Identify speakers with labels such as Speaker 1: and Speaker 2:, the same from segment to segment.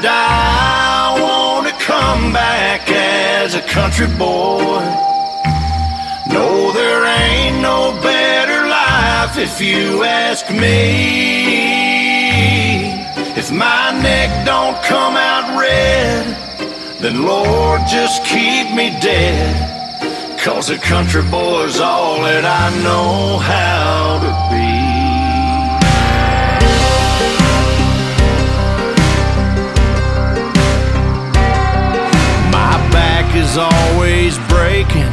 Speaker 1: die, I wanna come back as a country boy. No, there ain't no better life if you ask me. If my neck don't come out red, then Lord, just keep me dead. 'Cause a country boy's all that I know how to be. My back is always breaking,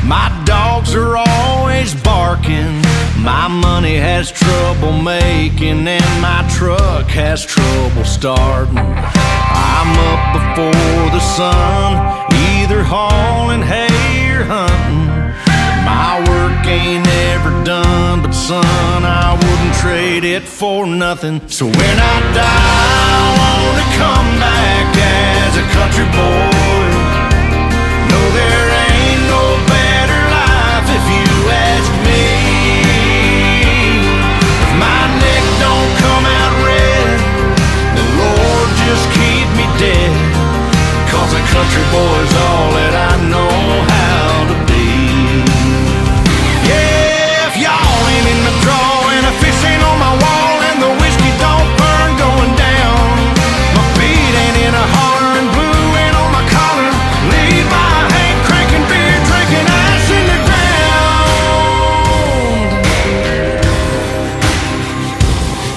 Speaker 1: my dogs are always barking, my money has trouble making, and my truck has trouble starting. I'm up before the sun, either hauling hay or hunting. My work ain't ever done, but son, I wouldn't trade it for nothing. So when I die, I wanna come back as a country boy. No, there ain't no better life if you ask me. If my neck don't come out red, then Lord, just keep me dead. 'Cause a country boy's all that I know how to be. Yeah, if y'all ain't in the draw and a fish ain't on my wall and the whiskey don't burn going down, my feet ain't in a holler and blue ain't on my collar, lead my hand cranking beer, drinking ash in the ground.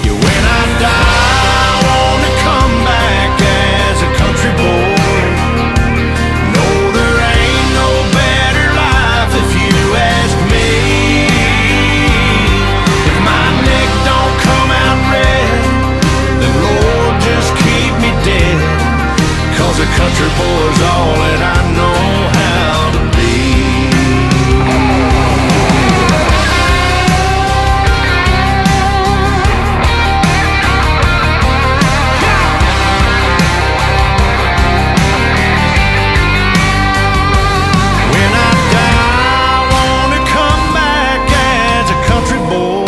Speaker 1: Yeah, when I die, I wanna come back as a country boy. No, there ain't no better life if you ask me. If my neck don't come out red, then Lord, just keep me dead. 'Cause a country boy's all that I know how to be. When I die, I wanna come back as a country boy.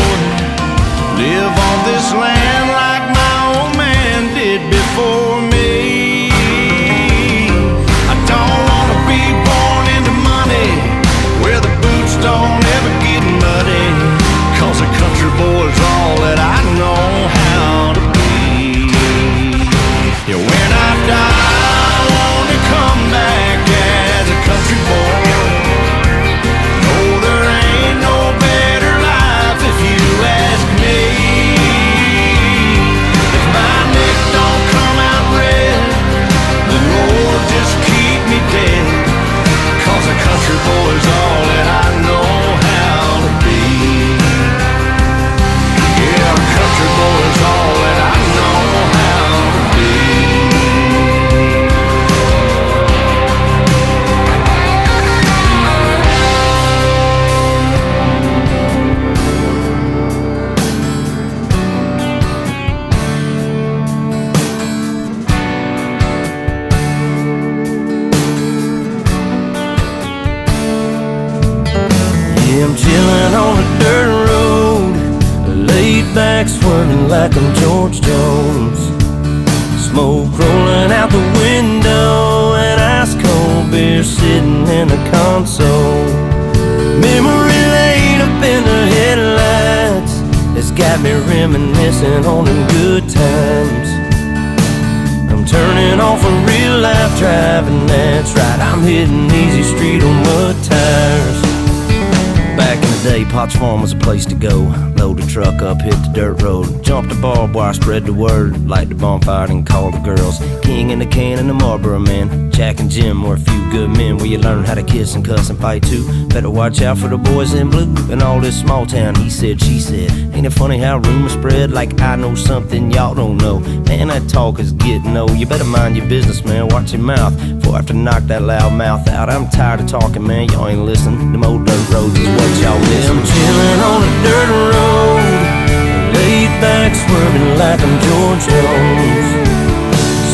Speaker 1: Live on this land like my old man did before me. I don't wanna be born into money where the boots don't ever get muddy. 'Cause a country boy's all that I know how to be. Yeah, when I die, I wanna come back as a country boy. No, there ain't no better life if you ask me. If my neck don't come out red, then Lord, just keep me dead. 'Cause a country boy's all that I know how to be. Yeah, a country boy's all that I know how to be. Yeah, I'm chillin' on a dirt road, laid back swerving like I'm George Jones. Smoke rolling out the window and ice cold beer sitting in the console. Memory laid up in the headlights, it's got me reminiscing on them good times. I'm turning off a real life driving, that's right, I'm hitting easy street on mud tires. Back in the day, Potts Farm was a place to go. Load the truck up, hit the dirt road, jump the barbed wire, spread the word, light the bonfire and call the girls. King and the can and the Marlboro man, Jack and Jim were a few good men where you learn how to kiss and cuss and fight too. Better watch out for the boys in blue and all this small town he said, she said. Ain't it funny how rumors spread like I know something y'all don't know? Man, that talk is getting old. You better mind your business, man, watch your mouth before I have to knock that loud mouth out. I'm tired of talking, man, y'all ain't listening. Them old dirt roads is what y'all miss. I'm chillin' on a dirt road, laid back swerving like I'm George Jones.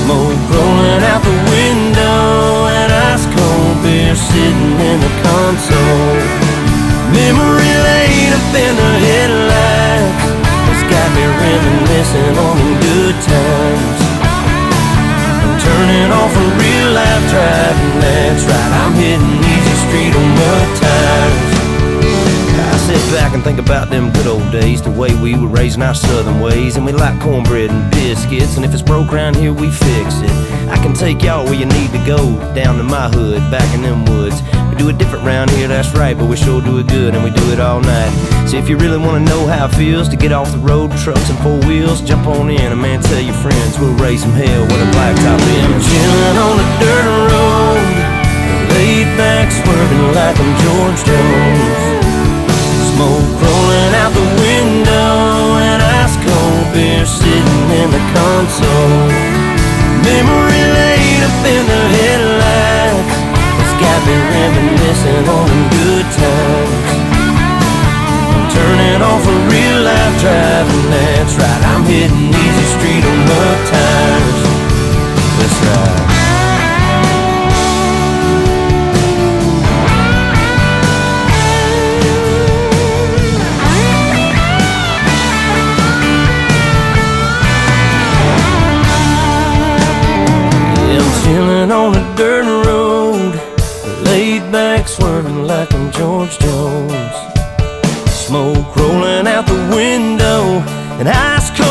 Speaker 1: Smoke rolling out the window and ice cold beer sitting in the console. Memory laid up in the headlights, it's got me reminiscing on them good times. turning off a real life driving, that's right, I'm hitting easy street on mud tires. I sit back and think about them good old days, the way we were raising our southern ways. And we like cornbread and biscuits, and if it's broke around here, we fix it. I can take y'all where you need to go, down to my hood, back in them woods. We do it different round here, that's right, but we sure do it good, and we do it all night. So if you really want to know how it feels to get off the road, trucks and four wheels, jump on in, and man, tell your friends, we'll raise some hell with a blacktop in. I'm chilling on the dirt road, laid back, swerving like I'm George Jones. Smoke rolling out the window, and ice cold beer sitting in the console. Memory laid up in the headlights, it's got me reminiscing on them good times. I'm turning off a real life driving, that's right, I'm hitting easy street on mud tires. That's right. Chilling on a dirt road, laid back, swerving like I'm George Jones. Smoke rolling out the window, and ice cold